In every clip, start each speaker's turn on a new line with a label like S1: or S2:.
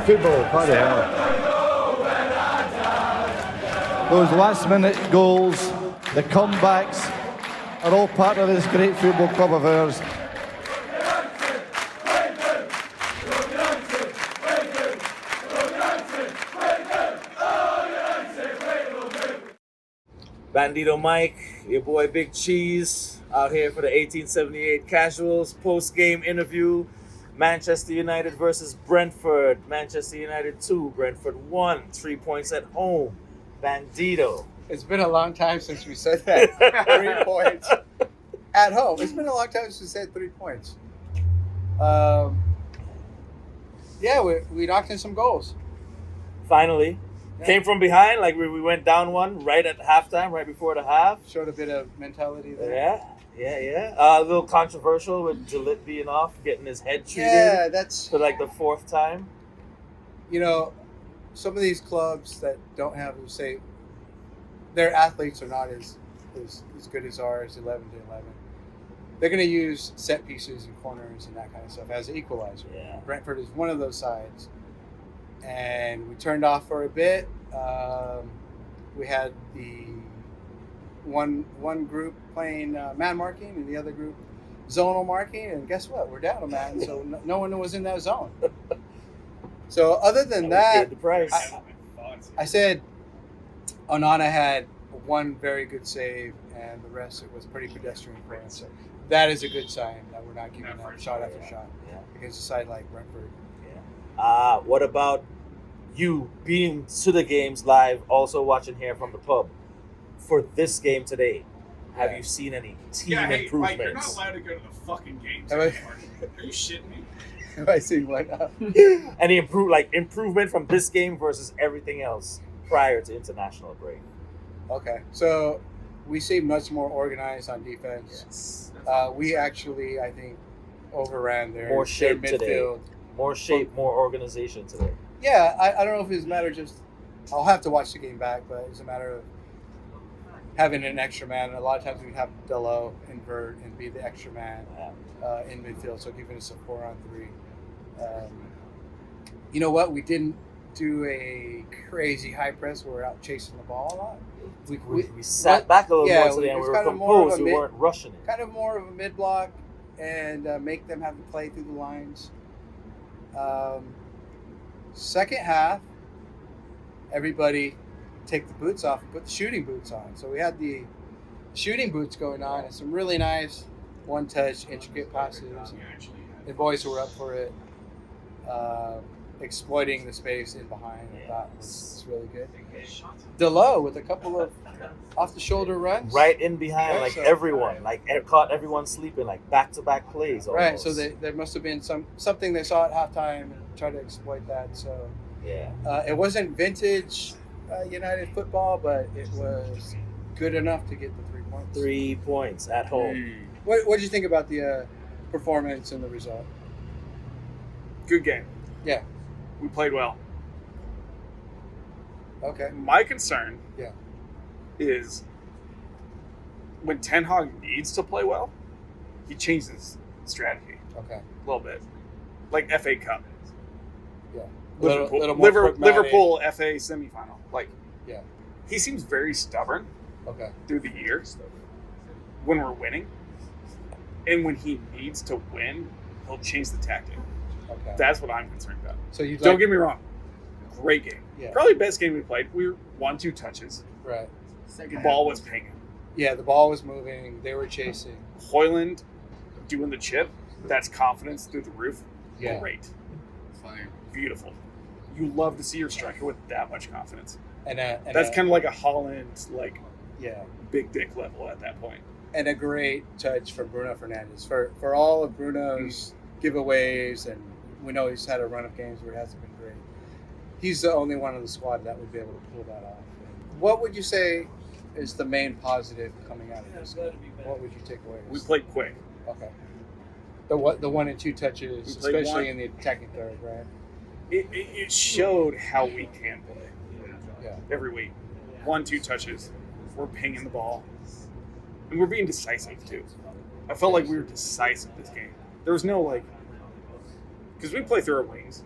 S1: football, what the hell. Those last-minute goals, the comebacks, are all part of this great football club of ours.
S2: Bandito Mike, your boy Big Cheese, out here for the 1878 Casuals post-game interview. Manchester United versus Brentford. Manchester United 2, Brentford 1. 3 points at home. Bandito.
S3: It's been a long time since we said that. 3 points at home. It's been a long time since we said 3 points. Yeah, we knocked in some goals.
S2: Finally.
S3: Yeah.
S2: Came from behind, like we went down one right at halftime, right before the half.
S3: Showed a bit of mentality there.
S2: Yeah. A little controversial with Jalip being off, getting his head treated.
S3: Yeah, that's
S2: for like the fourth time.
S3: You know, some of these clubs that don't have, say, their athletes are not as good as ours, 11 to 11. They're going to use set pieces and corners and that kind of stuff as an equalizer.
S2: Yeah.
S3: Brentford is one of those sides. And we turned off for a bit. We had the one group playing man marking and the other group zonal marking. And guess what? We're down a man, so no one was in that zone. So other than that,
S2: the price.
S3: I said Onana had one very good save, and the rest it was pretty pedestrian play. So that is a good sign that we're not giving up shot after shot against a side like Brentford.
S2: What about you being to the games live, also watching here from the pub for this game today? Have you seen any team improvements?
S4: Mike, you're not allowed to go to the fucking games anymore. Are you shitting me?
S3: Have I seen what?
S2: Any improvement from this game versus everything else prior to international break?
S3: Okay, so we seem much more organized on defense. We actually, I think, overran their
S2: shape
S3: midfield.
S2: Today. More shape, more organization today.
S3: Yeah, I don't know if it's a matter of just, I'll have to watch the game back, but it's a matter of having an extra man. And a lot of times we'd have Delo invert and be the extra man in midfield, so giving us a 4-on-3. You know what? We didn't do a crazy high press where we're out chasing the ball a lot.
S2: We sat back a little more today and we were composed. We weren't rushing it.
S3: Kind of more of a mid-block and make them have to play through the lines. Second half, everybody take the boots off and put the shooting boots on. So we had the shooting boots going on and some really nice one-touch, intricate passes. The boys were up for it, exploiting the space in behind. I thought was really good. Delo with a couple of off-the-shoulder runs.
S2: Right in behind, everyone. Caught everyone sleeping, back-to-back plays almost.
S3: Right, so there must have been something they saw at halftime and tried to exploit that. So it wasn't vintage United football, but it was good enough to get the 3 points.
S2: 3 points at home.
S3: What did you think about the performance and the result?
S4: Good game.
S3: Yeah.
S4: We played well.
S3: Okay.
S4: My concern is when Ten Hag needs to play well, he changes strategy.
S3: Okay.
S4: A little bit. Like FA Cup.
S3: Yeah.
S4: Liverpool FA semifinal.
S3: Yeah.
S4: He seems very stubborn.
S3: Okay.
S4: Through the year when we're winning. And when he needs to win, he'll change the tactic.
S3: Okay.
S4: That's what I'm concerned about.
S3: So you
S4: don't get me wrong. Great game.
S3: Yeah.
S4: Probably best game we played. We were 1-2 touches.
S3: Right.
S4: The ball was pinging.
S3: Yeah, the ball was moving. They were chasing.
S4: Hoyland doing the chip. That's confidence through the roof.
S3: Yeah.
S4: Great. Fine. Beautiful. You love to see your striker with that much confidence. And that's kind of like a Holland, big dick level at that point.
S3: And a great touch from Bruno Fernandes. For all of Bruno's giveaways, and we know he's had a run of games where it hasn't been great, he's the only one on the squad that would be able to pull that off. What would you say is the main positive coming out of this game? What would you take away?
S4: We played quick.
S3: Okay. The 1 and 2 touches, especially in the attacking third, right?
S4: It showed how we can play.
S3: Yeah.
S4: Every week. 1-2 touches. We're pinging the ball. And we're being decisive, too. I felt like we were decisive this game. There was no, because we play through our wings.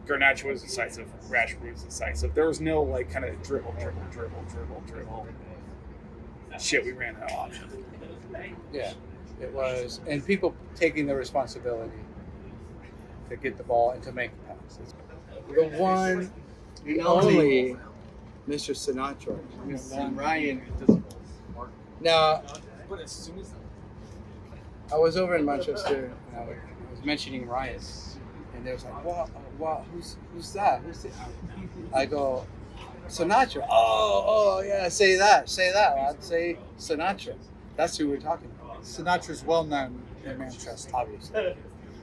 S4: Garnacho was decisive. Rashford was decisive. There was no like kind of dribble. Shit, we ran out of options.
S3: Yeah, it was, and people taking the responsibility to get the ball and to make the passes. The one, the only, Mr. Sinatra.
S5: And Ryan.
S3: Now, I was over in Manchester and I was mentioning Ryan, and they was like, "What? Who's that? Who's that?" I go, "Sinatra." Oh, yeah. Say that, lad. Say Sinatra. That's who we're talking about.
S5: Sinatra's well known in Manchester.
S3: Obviously.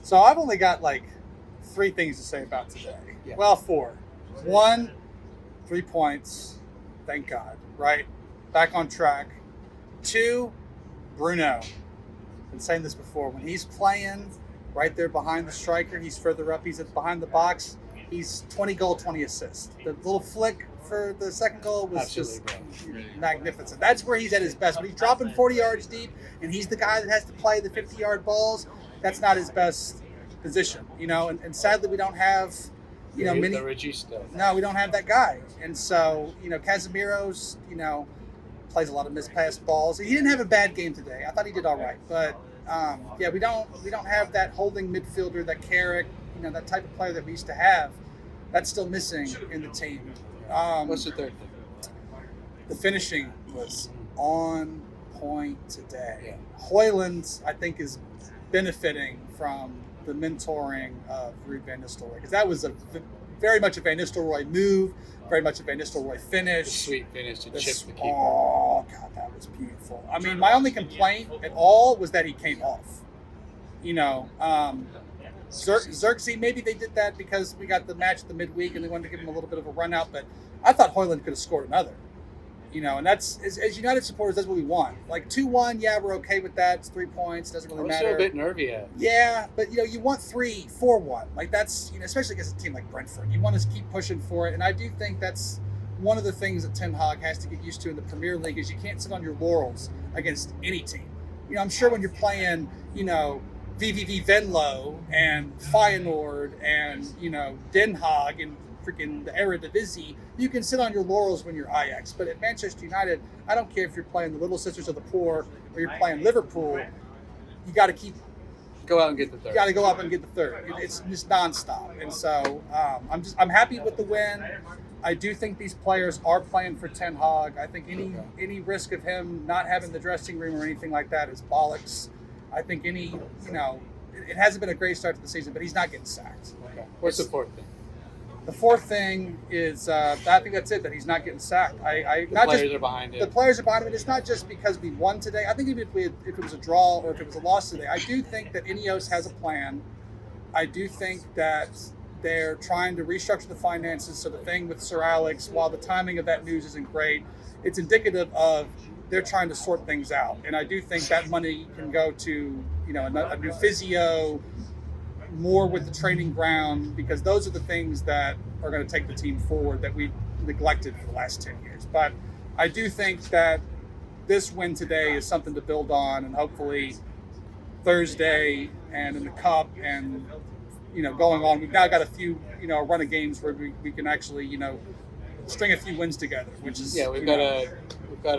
S5: So I've only got like 3 things to say about today.
S3: Yeah.
S5: Well, 4. 1, 3 points. Thank God. Right? Back on track. 2, Bruno. Been saying this before. When he's playing right there behind the striker, he's further up. He's behind the box. He's 20 goal, 20 assists. The little flick for the second goal was
S3: Absolutely,
S5: just magnificent. That's where he's at his best. When he's dropping 40 yards deep and he's the guy that has to play the 50-yard balls, that's not his best position, and sadly we don't have, many.
S3: The Regista.
S5: No, we don't have that guy. And so, Casemiro's, plays a lot of mispassed balls. He didn't have a bad game today. I thought he did all right. But, we don't have that holding midfielder, that Carrick, that type of player that we used to have. That's still missing in the team.
S3: What's the third thing?
S5: The finishing was on point today.
S3: Yeah.
S5: Hoyland, I think, is benefiting from the mentoring of Ruud van Nistelrooy, because that was very much a Van Nistelrooy move, very much a Van Nistelrooy finish.
S3: The sweet finish to chip the keeper.
S5: Oh, God, that was beautiful. I mean, my only complaint at all was that he came off. Xerxes, maybe they did that because we got the match at the midweek and they wanted to give him a little bit of a run out, but I thought Hoyland could have scored another. And that's, as United supporters, that's what we want. Like 2-1, yeah, we're okay with that. It's 3 points, doesn't really matter.
S3: I'm still a bit nervy yet.
S5: Yeah, but you want 3, 4-1. Like that's, especially against a team like Brentford. You want to keep pushing for it. And I do think that's one of the things that Ten Hag has to get used to in the Premier League is you can't sit on your laurels against any team. I'm sure when you're playing, VVV Venlo and Feyenoord and, Den Haag and freaking the Eredivisie, you can sit on your laurels when you're Ajax. But at Manchester United, I don't care if you're playing the Little Sisters of the Poor or you're playing Liverpool, you got to
S3: go out and get the third.
S5: You got to go up and get the third. It's just nonstop. And so I'm happy with the win. I do think these players are playing for Ten Hag. I think any risk of him not having the dressing room or anything like that is bollocks. I think it hasn't been a great start to the season, but he's not getting sacked.
S3: Okay. What's the fourth thing?
S5: The fourth thing is, I think that's it, that he's not getting sacked.
S3: The players are behind him.
S5: The players are behind him. And it's not just because we won today. I think even if it was a draw or if it was a loss today, I do think that Ineos has a plan. I do think that they're trying to restructure the finances. So the thing with Sir Alex, while the timing of that news isn't great, it's indicative of they're trying to sort things out. And I do think that money can go to, a new physio, more with the training ground, because those are the things that are going to take the team forward that we neglected for the last 10 years. But I do think that this win today is something to build on, and hopefully Thursday and in the Cup and, going on, we've now got a few, a run of games where we can actually, string a few wins together, which is...
S3: Yeah, we've got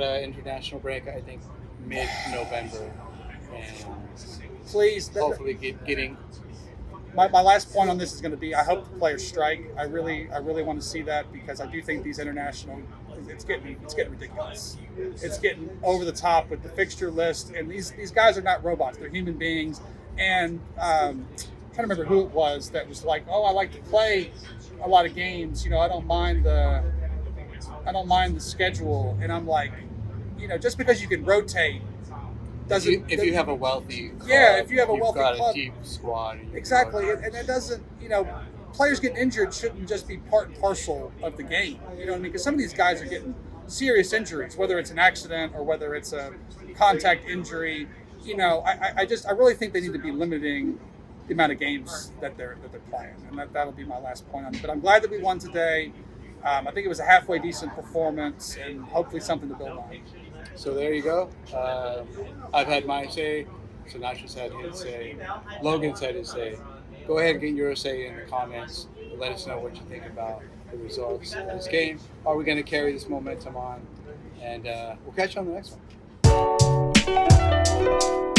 S3: a international break, I think, mid-November. And
S5: please,
S3: hopefully getting...
S5: My last point on this is going to be, I hope the players strike. I really want to see that, because I do think these international, it's getting ridiculous. It's getting over the top with the fixture list, and these guys are not robots; they're human beings. And I'm trying to remember who it was that was like, "Oh, I like to play a lot of games. I don't mind the schedule." And I'm like, just because you can rotate.
S3: If you have a wealthy club,
S5: if you have a wealthy
S3: got
S5: club,
S3: a deep squad.
S5: Exactly, and it doesn't, players getting injured shouldn't just be part and parcel of the game. Because some of these guys are getting serious injuries, whether it's an accident or whether it's a contact injury. I really think they need to be limiting the amount of games that they're playing, and that'll be my last point on it. But I'm glad that we won today. I think it was a halfway decent performance, and hopefully something to build on.
S3: So there you go. I've had my say. Sinatra said his say. Logan said his say. go ahead and get your say in the comments. Let us know what you think about the results of this game. Are we going to carry this momentum on? And we'll catch you on the next one.